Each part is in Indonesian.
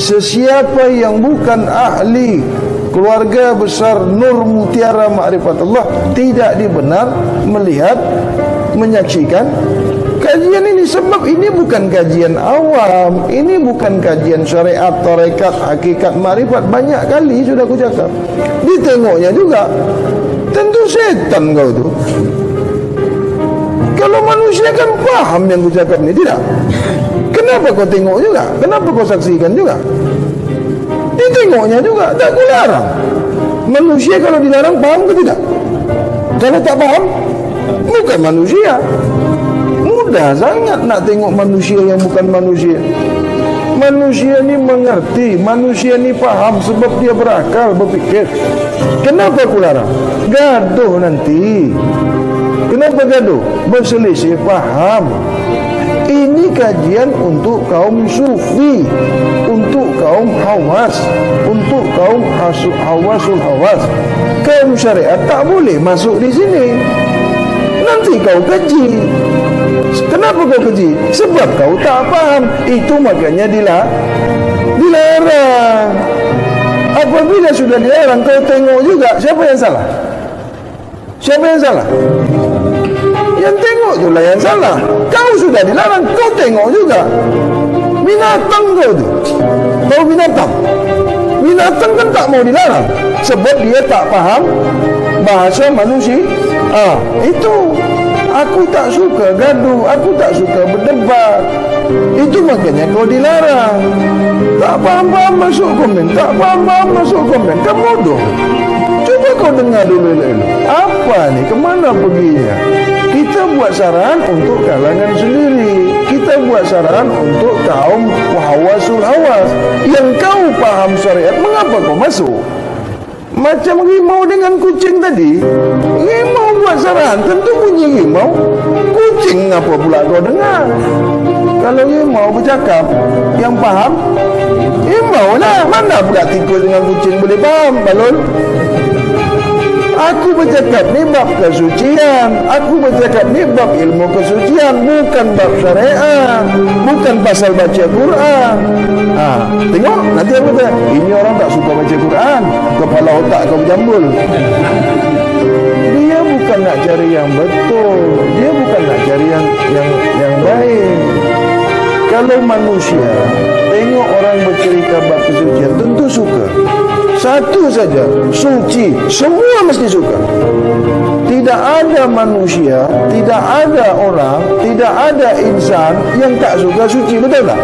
Sesiapa yang bukan ahli keluarga besar Nur Mutiara Ma'rifatullah tidak dibenar melihat, menyaksikan kajian ini. Sebab ini bukan kajian awam, ini bukan kajian syariat, tarekat, hakikat, ma'rifat. Banyak kali sudah aku cakap. Ditengoknya juga tentu setan kau tu. Kalau manusia kan paham yang aku cakap ni, tidak? Kenapa kau tengok juga? Kenapa kau saksikan juga? Ditengoknya juga, tak kau larang. Manusia kalau dilarang paham ke tidak? Kalau tak paham, bukan manusia. Mudah sangat nak tengok manusia yang bukan manusia. Manusia ni mengerti, manusia ni faham sebab dia berakal, berfikir. Kenapa aku larang? Gaduh nanti. Kenapa gaduh? Berselisih faham. Ini kajian untuk kaum sufi, untuk kaum hawas, untuk kaum hawasul hawas. Kaum syariat tak boleh masuk di sini. Nanti kau kaji. Kenapa kau kaji? Sebab kau tak faham. Itu makanya dilarang. Apabila sudah dilarang, kau tengok juga. Siapa yang salah? Siapa yang salah? Yang tengok itulah yang salah. Kau sudah dilarang, kau tengok juga. Binatang kau tu. Kau binatang. Binatang kan tak mau dilarang sebab dia tak faham bahasa manusia. Itu aku tak suka gaduh, aku tak suka berdebat. Itu makanya kau dilarang. Tak faham-faham masuk komen, tak faham-faham masuk komen. Kamu bodoh. Coba kau dengar dulu. Apa ni? Kemana perginya? Kita buat saran untuk kalangan sendiri. Kita buat saran untuk kaum hawasul hawas. Yang kau paham syariat, mengapa kau masuk? Macam rimau dengan kucing tadi. Rimau buat saran, tentu bunyi rimau. Kucing apa pula kau dengar? Kalau rimau bercakap, yang faham rimau lah. Mana pula tikus dengan kucing boleh faham, Balul? Aku bercakap ni bab kesucian. Aku bercakap ni bab ilmu kesucian, bukan bab syariat, bukan pasal baca Quran. Tengok nanti apa kata? Ini orang tak suka baca Quran, kepala otak kau berjambul. Dia bukan nak cari yang betul, dia bukan nak cari yang baik. Kalau manusia tengok orang bercerita bab kesucian, tentu suka. Satu saja, suci, semua mesti suka. Tidak ada manusia, tidak ada orang, tidak ada insan yang tak suka suci, betul tak?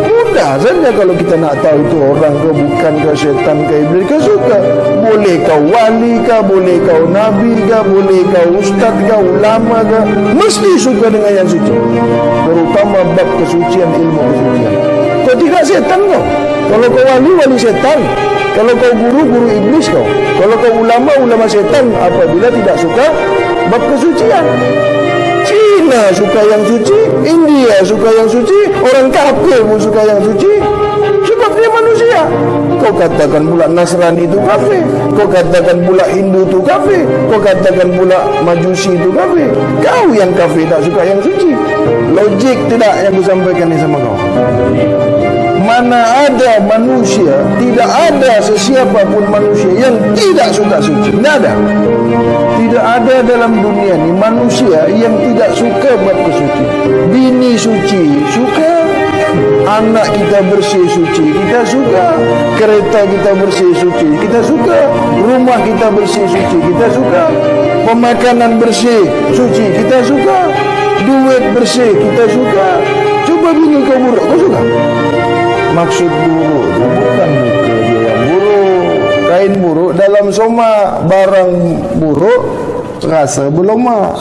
Mudah saja kalau kita nak tahu itu orang ke bukan ke, syaitan ke, iblis ke, suka. Boleh kau wali ke, boleh kau nabi ke, boleh kau ustaz ke, ulama ke, mesti suka dengan yang suci. Terutama bab kesucian, ilmu kesucian. Kau tidak syaitan kau. Kalau kau wali syaitan. Kalau kau guru iblis kau. Kalau kau ulama syaitan apabila tidak suka bab kesucian. Cina suka yang suci, India suka yang suci, orang kafir pun suka yang suci. Sebab dia manusia. Kau katakan pula Nasrani itu kafir, kau katakan pula Hindu itu kafir, kau katakan pula Majusi itu kafir. Kau yang kafir tak suka yang suci. Logik tidak yang aku sampaikan ni sama kau? Mana ada manusia, tidak ada sesiapa pun manusia yang tidak suka suci. Tidak ada. Tidak ada dalam dunia ni manusia yang tidak suka buat kesucian. Bini suci, suka. Anak kita bersih suci, kita suka. Kereta kita bersih suci, kita suka. Rumah kita bersih suci, kita suka. Pemakanan bersih suci, kita suka. Duit bersih, kita suka. Coba bini kau buruk, kau suka? Maksud buruk itu bukan muka dia yang buruk. Kain buruk dalam soma, barang buruk rasa belum mak.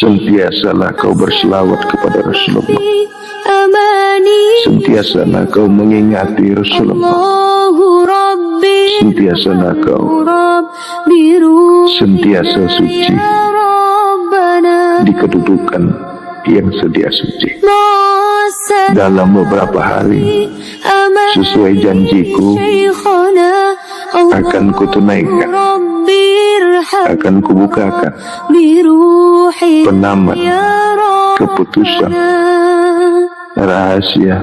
Sentiasalah kau berselawat kepada Rasulullah. Sentiasalah kau mengingati Rasulullah. Sentiasalah kau sentiasa suci di kedudukan yang sedia suci. Dalam beberapa hari, sesuai janjiku, akan kutunaikan, akan kubukakan penamat keputusan rahasia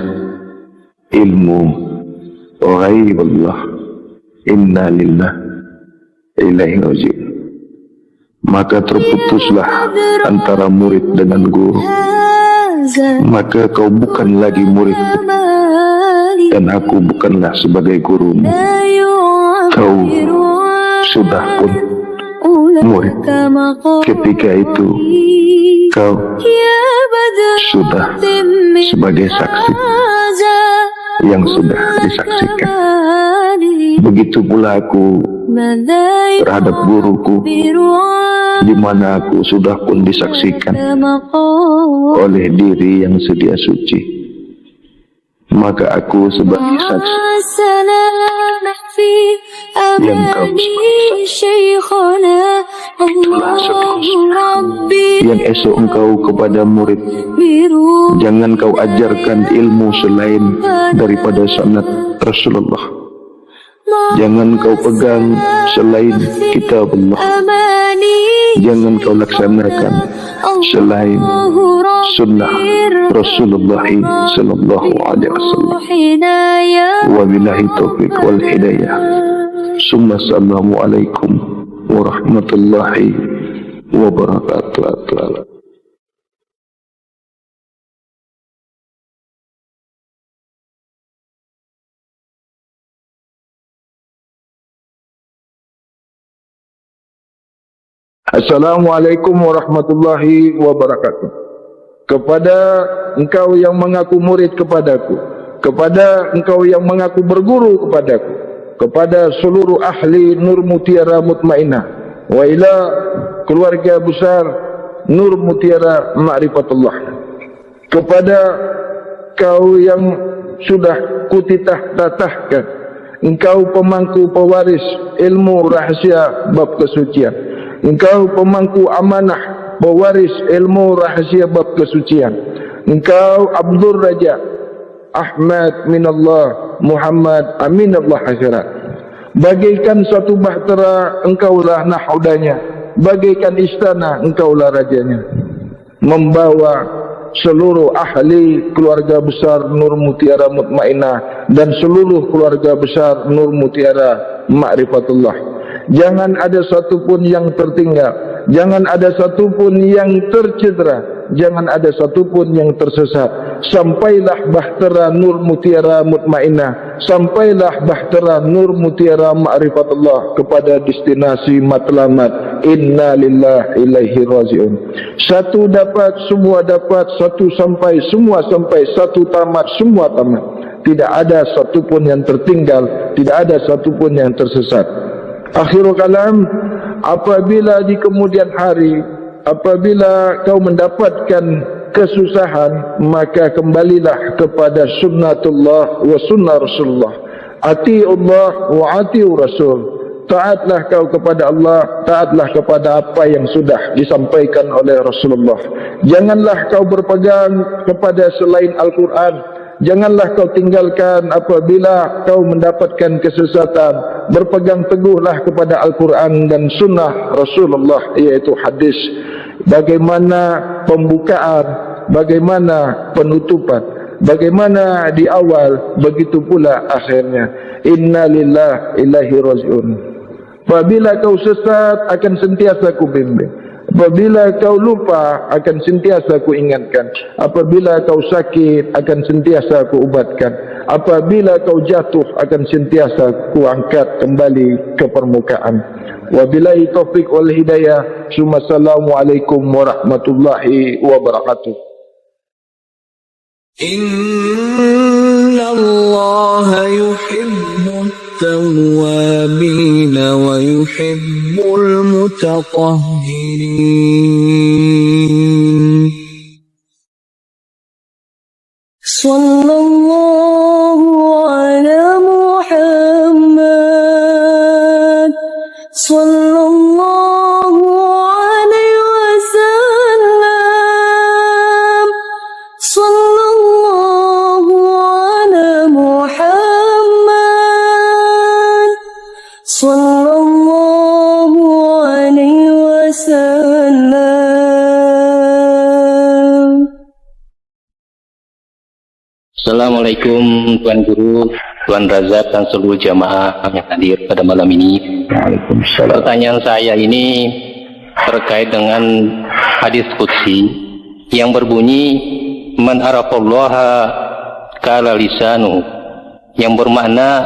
ilmu ghaibullah. Inna lillah ilaihi raji'un. Maka terputuslah antara murid dengan guru. Maka kau bukan lagi murid, dan aku bukanlah sebagai gurumu. Kau sudah pun murid. Ketika itu kau sudah sebagai saksi yang sudah disaksikan. Begitu pula aku terhadap guruku, di mana aku sudah pun disaksikan oleh diri yang sedia suci. Maka aku sebagai saksi yang kau itulah seterusnya yang esok engkau kepada murid. Jangan kau ajarkan ilmu selain daripada sunnah Rasulullah. Jangan kau pegang selain kitab Allah. Jangan kau laksanakan selain sunnah Rasulullah sallallahu alaihi wasallam. Wabillahi taufiq wal hidayah. Summa assalamualaikum warahmatullahi wabarakatuh. Assalamualaikum warahmatullahi wabarakatuh. Kepada engkau yang mengaku murid kepadaku, kepada engkau yang mengaku berguru kepadaku, kepada seluruh ahli Nur Mutiara Mutmainah, wa ila keluarga besar Nur Mutiara Ma'rifatullah, kepada kau yang sudah kutitah-tatahkan, engkau pemangku pewaris ilmu rahasia bab kesucian, engkau pemangku amanah pewaris ilmu rahasia bab kesucian, engkau Abdul Raja Ahmad minallah Muhammad aminallah akhirat. Bagaikan satu bahtera engkaulah nahodanya, bagaikan istana engkaulah rajanya, membawa seluruh ahli keluarga besar Nur Mutiara Mutmainah dan seluruh keluarga besar Nur Mutiara Ma'rifatullah. Jangan ada satupun yang tertinggal, jangan ada satupun yang tercedera, jangan ada satupun yang tersesat. Sampailah bahtera Nur Mutiara Mutmainah, sampailah bahtera Nur Mutiara Ma'rifatullah kepada destinasi matlamat. Inna lillahi ilaihi raji'un. Satu dapat, semua dapat. Satu sampai, semua sampai. Satu tamat, semua tamat. Tidak ada satupun yang tertinggal, tidak ada satupun yang tersesat. Akhirul kalam, apabila di kemudian hari, apabila kau mendapatkan kesusahan, maka kembalilah kepada sunnatullah wa sunnah Rasulullah. Ati'ullah wa ati'u Rasul. Taatlah kau kepada Allah, taatlah kepada apa yang sudah disampaikan oleh Rasulullah. Janganlah kau berpegang kepada selain Al-Quran. Janganlah kau tinggalkan apabila kau mendapatkan kesesatan. Berpegang teguhlah kepada Al-Quran dan sunnah Rasulullah, yaitu hadis. Bagaimana pembukaan, bagaimana penutupan, bagaimana di awal, begitu pula akhirnya. Inna lillahi ilaihi raji'un. Apabila kau sesat, akan sentiasa ku bimbing. Apabila kau lupa, akan sentiasa ku ingatkan. Apabila kau sakit, akan sentiasa ku ubatkan. Apabila kau jatuh, akan sentiasa ku angkat kembali ke permukaan. Wabillahi taufiq wal hidayah. Assalamualaikum warahmatullahi wabarakatuh. Inna Allah yuhibbu التوابين ويحب المتطهرين. وسلم. Assalamualaikum Tuan Guru, Tuan Razak dan seluruh jamaah yang hadir pada malam ini. Waalaikumsalam. Pertanyaan saya ini terkait dengan hadis qudsi yang berbunyi man arafallaha kala lisanu, yang bermakna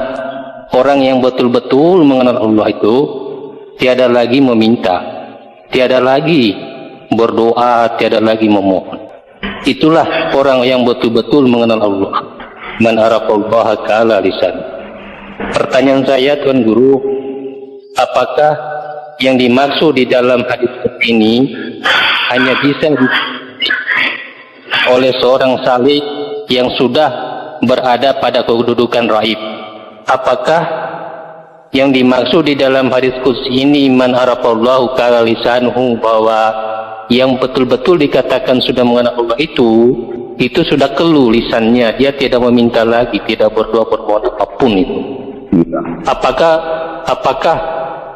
orang yang betul-betul mengenal Allah itu tiada lagi meminta, tiada lagi berdoa, tiada lagi memohon. Itulah orang yang betul-betul mengenal Allah. Man arafallaha kala lisan. Pertanyaan saya Tuan Guru, apakah yang dimaksud di dalam hadis ini hanya bisa oleh seorang salik yang sudah berada pada kedudukan raib? Apakah yang dimaksud di dalam hadis qudsi ini man arafallahu kala lisanuhu, bahwa yang betul-betul dikatakan sudah mengenal Allah itu sudah keluh lisannya, dia tidak meminta lagi, tidak berdoa bermohon apapun itu. Apakah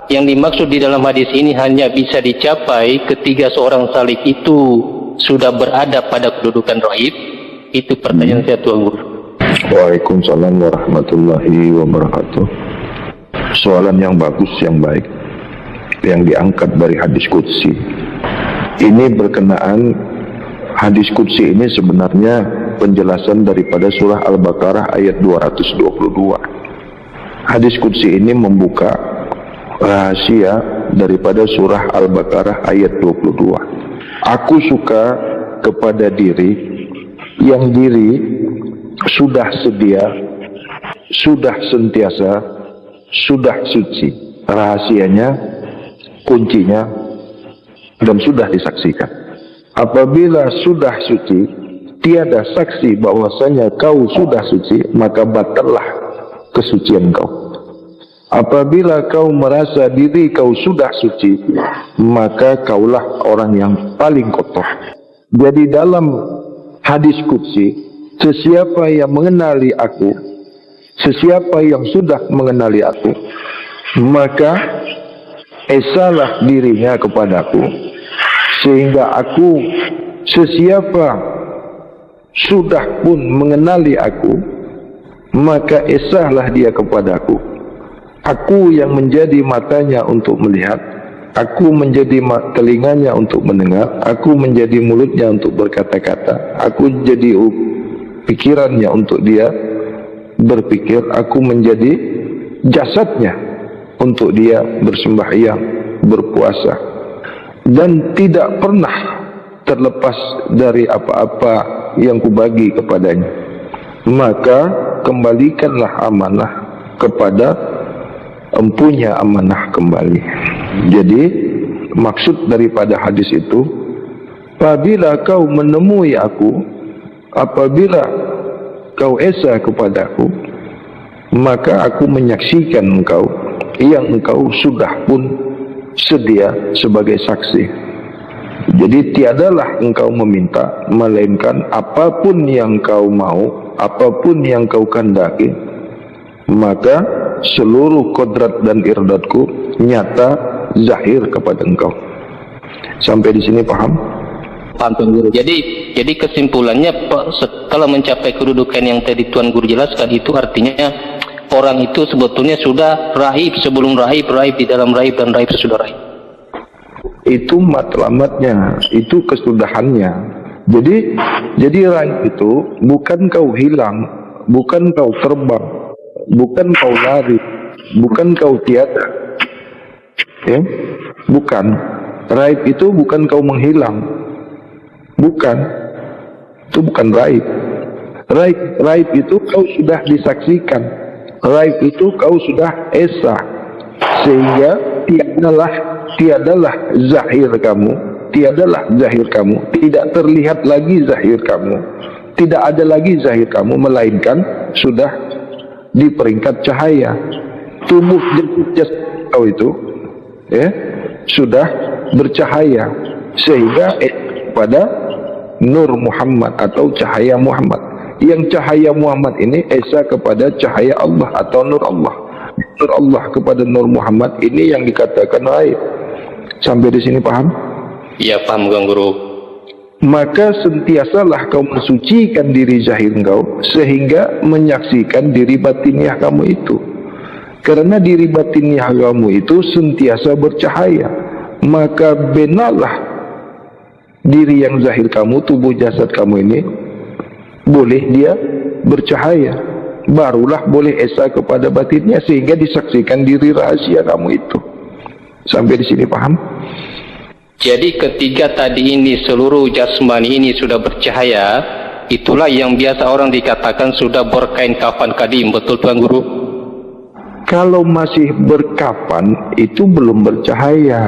yang dimaksud di dalam hadis ini hanya bisa dicapai ketika seorang salik itu sudah berada pada kedudukan raib? Itu pertanyaan saya Tuan Guru. Waalaikumsalam warahmatullahi wabarakatuh. Soalan yang bagus, yang baik, yang diangkat dari hadis qudsi. Ini berkenaan hadis qudsi ini sebenarnya penjelasan daripada surah Al-Baqarah ayat 222. Hadis qudsi ini membuka rahasia daripada surah Al-Baqarah ayat 22. Aku suka kepada diri yang diri sudah sedia, sudah sentiasa, sudah suci. Rahasianya, kuncinya, dan sudah disaksikan. Apabila sudah suci, tiada saksi bahwasanya kau sudah suci, maka batallah kesucian kau. Apabila kau merasa diri kau sudah suci, maka kaulah orang yang paling kotor. Jadi dalam hadis qudsi, sesiapa yang mengenali aku, sesiapa yang sudah mengenali aku, maka esalah dirinya kepadaku, sehingga aku, sesiapa sudah pun mengenali aku, maka esahlah dia kepadaku. Aku yang menjadi matanya untuk melihat, aku menjadi telinganya untuk mendengar, aku menjadi mulutnya untuk berkata-kata, aku jadi pikirannya untuk dia berpikir, aku menjadi jasadnya untuk dia bersembahyang, berpuasa, dan tidak pernah terlepas dari apa-apa yang kubagi kepadanya. Maka kembalikanlah amanah kepada empunya amanah kembali. Jadi maksud daripada hadis itu, apabila kau menemui aku, apabila kau esa kepadaku, maka aku menyaksikan engkau yang engkau sudah pun sedia sebagai saksi. Jadi tiadalah engkau meminta, melainkan apapun yang kau mau, apapun yang kau kehendaki, maka seluruh kodrat dan irdatku nyata zahir kepada engkau. Sampai di sini paham? Paham Tuan Guru. Jadi kesimpulannya, setelah mencapai kedudukan yang tadi Tuan Guru jelaskan, itu artinya orang itu sebetulnya sudah raib sebelum raib, raib di dalam raib, dan raib sesudah raib. Itu matlamatnya, itu kesudahannya. Jadi raib itu bukan kau hilang, bukan kau terbang, bukan kau lari, bukan kau tiada. Ya? Bukan. Raib itu bukan kau menghilang. Bukan. Itu bukan raib. Raib itu kau sudah disaksikan. Raib itu kau sudah esa, sehingga tiadalah zahir kamu, tidak terlihat lagi zahir kamu, tidak ada lagi zahir kamu, melainkan sudah di peringkat cahaya. Tubuh jasad kau itu sudah bercahaya, sehingga pada Nur Muhammad atau cahaya Muhammad. Yang cahaya Muhammad ini esa kepada cahaya Allah atau Nur Allah. Nur Allah kepada Nur Muhammad ini yang dikatakan raib. Sampai di sini paham? Ya, paham Tuan Guru. Maka sentiasalah kau mensucikan diri zahir engkau sehingga menyaksikan diri batiniah kamu itu. Karena diri batiniah kamu itu sentiasa bercahaya, maka benalah diri yang zahir kamu, tubuh jasad kamu ini, boleh dia bercahaya, barulah boleh esa kepada batinnya sehingga disaksikan diri rahasia kamu itu. Sampai di sini paham? Jadi ketika tadi ini seluruh jasmani ini sudah bercahaya, itulah yang biasa orang dikatakan sudah berkain kafan kadim, betul Tuan Guru? Kalau masih berkapan itu belum bercahaya.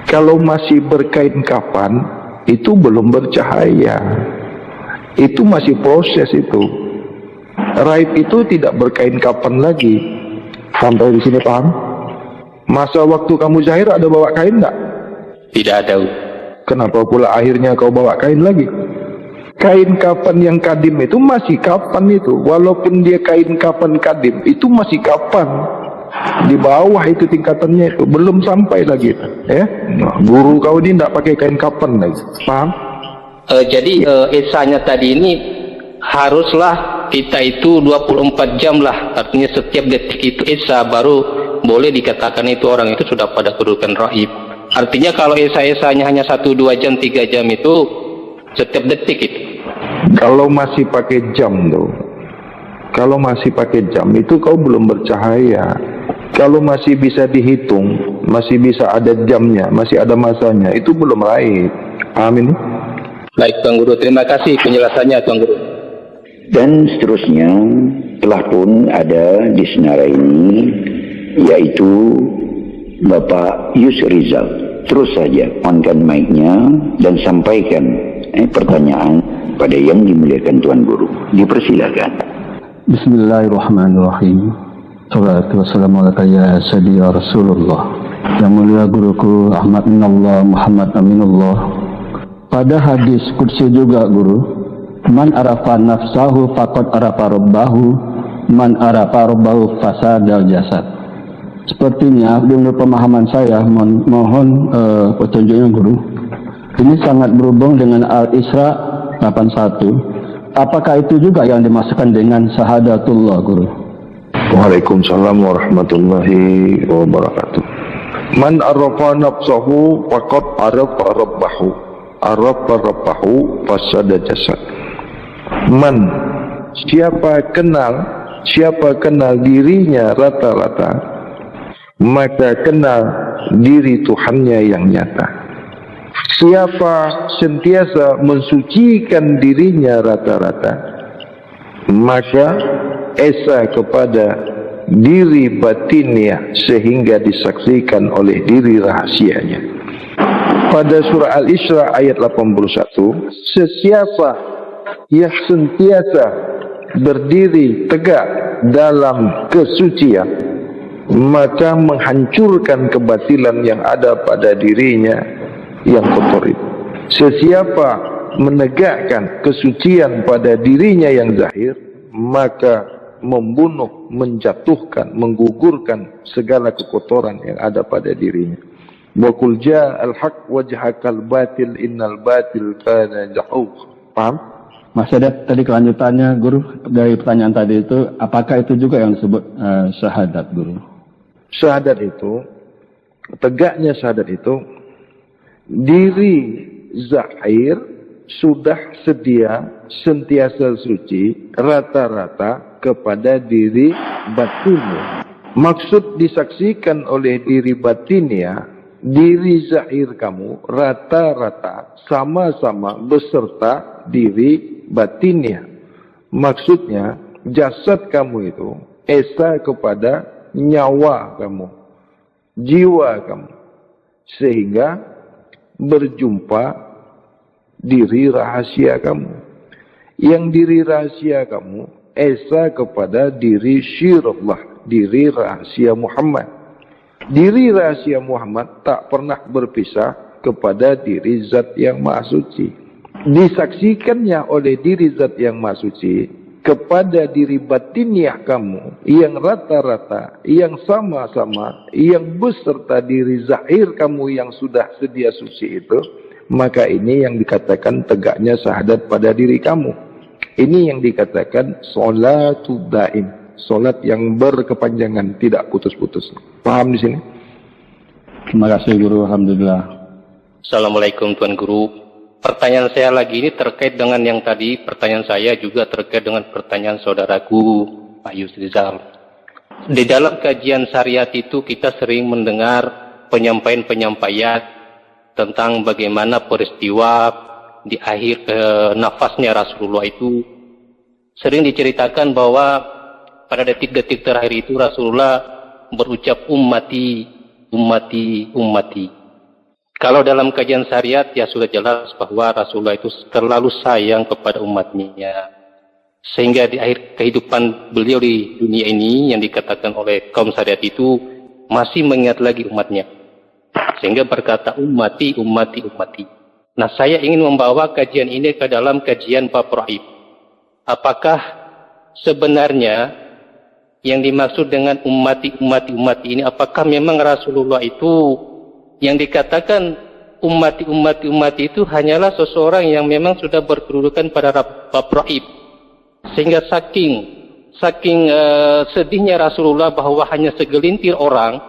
Kalau masih berkain kapan itu belum bercahaya. Itu masih proses itu. Raib itu tidak berkain kapan lagi. Sampai di sini paham? Masa waktu kamu zahir ada bawa kain enggak? Tidak ada. Kenapa pula akhirnya kau bawa kain lagi? Kain kapan yang kadim itu masih kapan itu. Walaupun dia kain kapan kadim, itu masih kapan. Di bawah itu tingkatannya itu. Belum sampai lagi. Nah, guru kau ini tidak pakai kain kapan lagi. Paham? Jadi esanya tadi ini haruslah kita itu 24 jam lah. Artinya setiap detik itu esa, baru boleh dikatakan itu orang itu sudah pada kedudukan raib. Artinya kalau esa-esanya hanya 1-2 jam, 3 jam itu setiap detik itu. Kalau masih pakai jam tuh, kalau masih pakai jam itu kau belum bercahaya. Kalau masih bisa dihitung, masih bisa ada jamnya, masih ada masanya, itu belum raib. Amin. Baik Tuan Guru, terima kasih penjelasannya Tuan Guru. Dan seterusnya telah pun ada di senara ini, yaitu Bapak Yus Rizal. Terus saja on-kan mic-nya dan sampaikan pertanyaan pada yang dimuliakan Tuan Guru. Dipersilakan. Bismillahirrahmanirrahim. Salatu wassalamu ala ya Sayyidi ya Rasulullah. Yang mulia guruku Ahmad Minallah Muhammad Aminullah. Pada hadis kursi juga guru, man arafa nafsahu faqad arafa rabbahu, man arafa rabbahu fasadal jasad. Sepertinya menurut pemahaman saya, mohon petunjuknya guru. Ini sangat berhubung dengan Al-Isra 81. Apakah itu juga yang dimasukkan dengan syahadatullah guru? Waalaikumsalam warahmatullahi wabarakatuh. Man arafa nafsahu faqad arafa rabbahu, arafa rabbahu fasada jasad. Man, siapa kenal dirinya rata-rata, maka kenal diri Tuhannya yang nyata. Siapa sentiasa mensucikan dirinya rata-rata, maka esa kepada diri batinnya sehingga disaksikan oleh diri rahasianya. Pada surah Al-Isra ayat 81, sesiapa yang sentiasa berdiri tegak dalam kesucian, maka menghancurkan kebatilan yang ada pada dirinya yang kotor itu. Sesiapa menegakkan kesucian pada dirinya yang zahir, maka membunuh, menjatuhkan, menggugurkan segala kekotoran yang ada pada dirinya. Wa qul ja'al haqq wajhakal batil innal batil kana zahuq. Paham? Masih ada tadi kelanjutannya guru dari pertanyaan tadi itu, apakah itu juga yang disebut syahadat guru? Syahadat itu, tegaknya syahadat itu, diri zahir sudah sedia sentiasa suci rata-rata kepada diri batinnya. Maksud disaksikan oleh diri batinnya, diri zahir kamu rata-rata sama-sama beserta diri batinnya. Maksudnya jasad kamu itu esa kepada nyawa kamu, jiwa kamu, sehingga berjumpa diri rahasia kamu. Yang diri rahasia kamu esa kepada diri syirullah, diri rahasia Muhammad. Diri rahasia Muhammad tak pernah berpisah kepada diri zat yang maha suci. Disaksikannya oleh diri zat yang maha suci kepada diri batiniah kamu yang rata-rata, yang sama-sama, yang beserta diri zahir kamu yang sudah sedia suci itu, maka ini yang dikatakan tegaknya syahadat pada diri kamu. Ini yang dikatakan sholatul daim, solat yang berkepanjangan, tidak putus-putus. Paham di sini? Terima kasih Guru, alhamdulillah. Assalamualaikum Tuan Guru. Pertanyaan saya lagi ini terkait dengan yang tadi, pertanyaan saya juga terkait dengan pertanyaan saudaraku Pak Yusrizal. Di dalam kajian syariat itu kita sering mendengar penyampaian-penyampaian tentang bagaimana peristiwa di akhir nafasnya Rasulullah itu. Sering diceritakan bahwa pada detik-detik terakhir itu Rasulullah berucap ummati, ummati, ummati. Kalau dalam kajian syariat ya sudah jelas bahwa Rasulullah itu terlalu sayang kepada umatnya. Sehingga di akhir kehidupan beliau di dunia ini yang dikatakan oleh kaum syariat itu masih mengingat lagi umatnya. Sehingga berkata ummati, ummati, ummati. Nah saya ingin membawa kajian ini ke dalam kajian bab raib. Apakah sebenarnya yang dimaksud dengan ummati, ummati, ummati ini apakah memang Rasulullah itu yang dikatakan ummati, ummati, ummati itu hanyalah seseorang yang memang sudah berkedudukan pada bab raib. Sehingga saking sedihnya Rasulullah bahwa hanya segelintir orang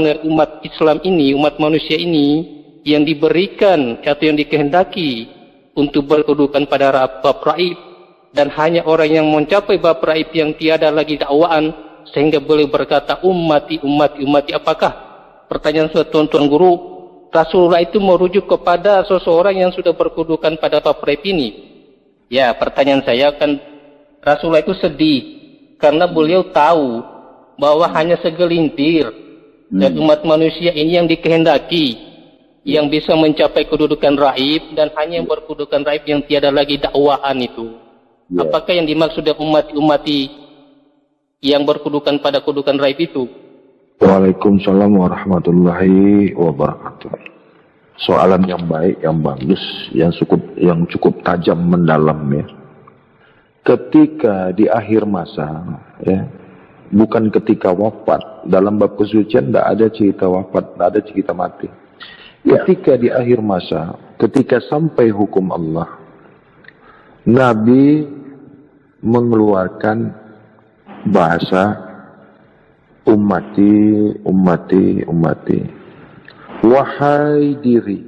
dari umat Islam ini, umat manusia ini yang diberikan atau yang dikehendaki untuk berkedudukan pada bab raib, dan hanya orang yang mencapai bab raib yang tiada lagi dakwaan sehingga boleh berkata ummati, ummati, ummati. Apakah pertanyaan tuan Guru, Rasulullah itu merujuk kepada seseorang yang sudah berkedudukan pada bab raib ini? Ya, pertanyaan saya kan Rasulullah itu sedih karena beliau tahu bahwa hanya segelintir dan umat manusia ini yang dikehendaki yang bisa mencapai kedudukan raib, dan hanya yang berkedudukan raib yang tiada lagi dakwaan itu. Apakah yang dimaksud dengan ummati-ummati yang berkedudukan pada kedudukan raib itu? Waalaikumsalam warahmatullahi wabarakatuh. Soalan yang baik, yang bagus, yang cukup tajam mendalam ya. Ketika di akhir masa ya, bukan ketika wafat. Dalam bab kesucian tidak ada cerita wafat, tidak ada cerita mati. Ketika di akhir masa, ketika sampai hukum Allah, Nabi mengeluarkan bahasa ummati, ummati, ummati. Wahai diri,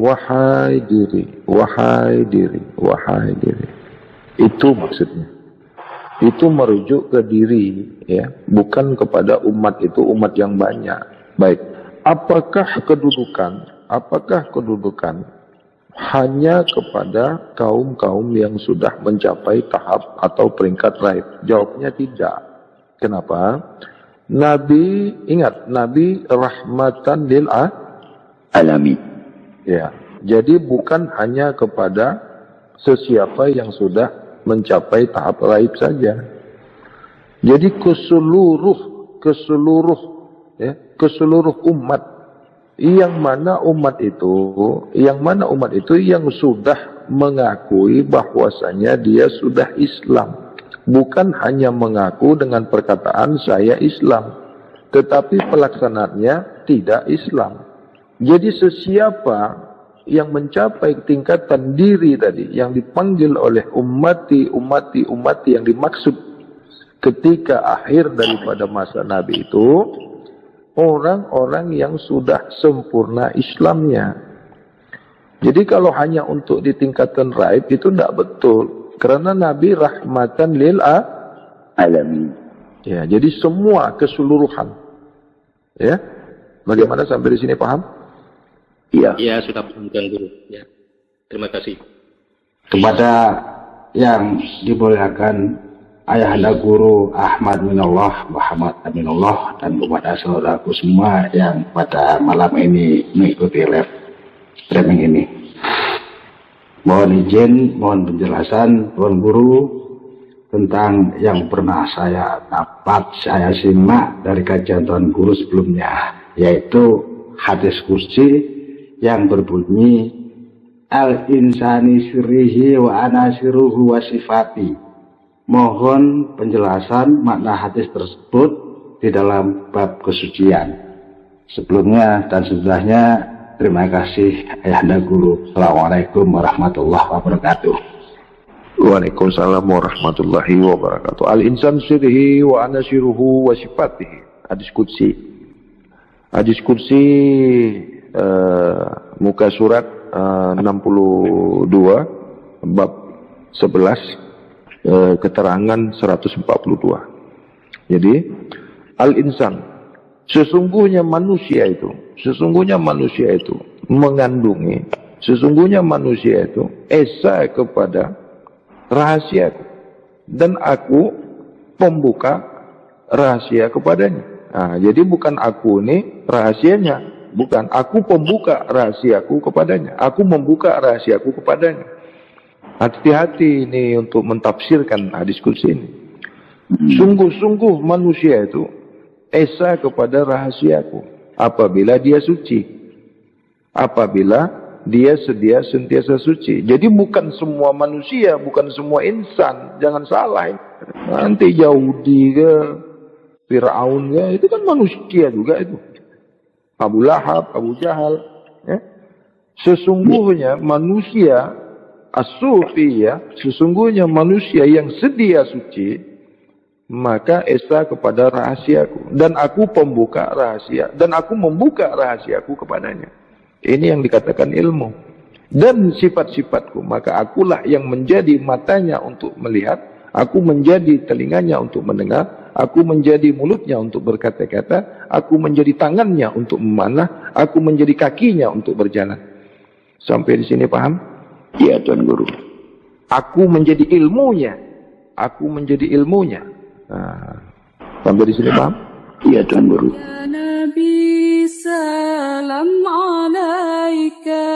wahai diri, wahai diri, wahai diri. Itu maksudnya. Itu merujuk ke diri, ya, bukan kepada umat itu, umat yang banyak. Baik. Apakah kedudukan hanya kepada kaum-kaum yang sudah mencapai tahap atau peringkat raib? Jawabnya tidak. Kenapa? Nabi, ingat, Nabi rahmatan lil alamin. Ya, jadi bukan hanya kepada sesiapa yang sudah mencapai tahap raib saja. Jadi keseluruh umat, yang mana umat itu yang sudah mengakui bahwasanya dia sudah Islam. Bukan hanya mengaku dengan perkataan saya Islam, tetapi pelaksanaannya tidak Islam. Jadi sesiapa yang mencapai tingkatan diri tadi, yang dipanggil oleh ummati, ummati, ummati, yang dimaksud ketika akhir daripada masa Nabi itu, orang-orang yang sudah sempurna Islamnya. Jadi kalau hanya untuk di tingkatan raib itu tidak betul. Karena Nabi rahmatan lil alamin. Ya, jadi semua keseluruhan. Ya. Bagaimana sampai di sini paham? Iya. Ya, sudah paham Tuan Guru. Ya. Terima kasih. Kepada yang dimuliakan Ayahanda Guru Ahmad Minallah, Muhammad Aminullah, dan kepada saudaraku semua yang pada malam ini mengikuti live streaming ini. Mohon izin, mohon penjelasan Tuan Guru tentang yang pernah saya simak dari kajian Tuan Guru sebelumnya, yaitu hadis kursi yang berbunyi al-insani sirrihi wa anasiruhu wa sifati. Mohon penjelasan makna hadis tersebut di dalam bab kesucian. Sebelumnya dan sesudahnya, terima kasih Ayahanda Guru. Assalamualaikum warahmatullahi wabarakatuh. Waalaikumsalam warahmatullahi wabarakatuh. Al-insan sirrihi wa anasiruhu wa sifatihi. Hadis Qudsi. Hadis Qudsi muka surat 62 bab 11 keterangan 142. Jadi al-insan, sesungguhnya manusia itu mengandungi, sesungguhnya manusia itu esa kepada rahasiaku dan aku pembuka rahasia kepadanya. Nah, jadi bukan aku ini rahasianya, bukan, aku pembuka rahasiaku kepadanya, aku membuka rahasiaku kepadanya. Hati-hati ini untuk mentafsirkan hadis Qudsi ini. Sungguh-sungguh manusia itu esa kepada rahasiaku apabila dia suci, apabila dia sedia sentiasa suci. Jadi bukan semua manusia, bukan semua insan, jangan salah. Nanti Yahudi ke Fir'aun ya, itu kan manusia juga itu. Abu Lahab, Abu Jahal. Ya. Sesungguhnya manusia as-sufi ya, sesungguhnya manusia yang sedia suci, maka esa kepada rahasiaku. Dan aku pembuka rahasia. Dan aku membuka rahasiaku kepadanya. Ini yang dikatakan ilmu. Dan sifat-sifatku, maka akulah yang menjadi matanya untuk melihat, aku menjadi telinganya untuk mendengar, aku menjadi mulutnya untuk berkata-kata, aku menjadi tangannya untuk memanah, aku menjadi kakinya untuk berjalan. Sampai di sini paham? Ya Tuan Guru. Aku menjadi ilmunya. Aku menjadi ilmunya. Nah, sampai di sini paham? Ya Tuan Guru. Ya Nabi salam alaika,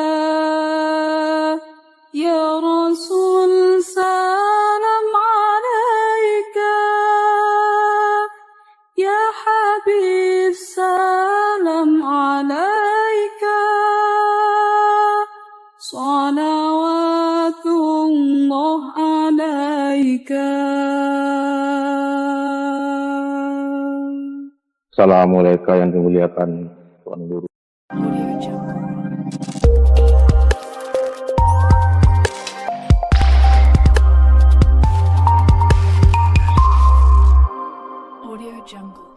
ya Rasul salam alaika, ya Habib salam alaika, salawatullah alaika. Assalamualaikum yang dimuliakan Tuan Guru. Audio Jungle.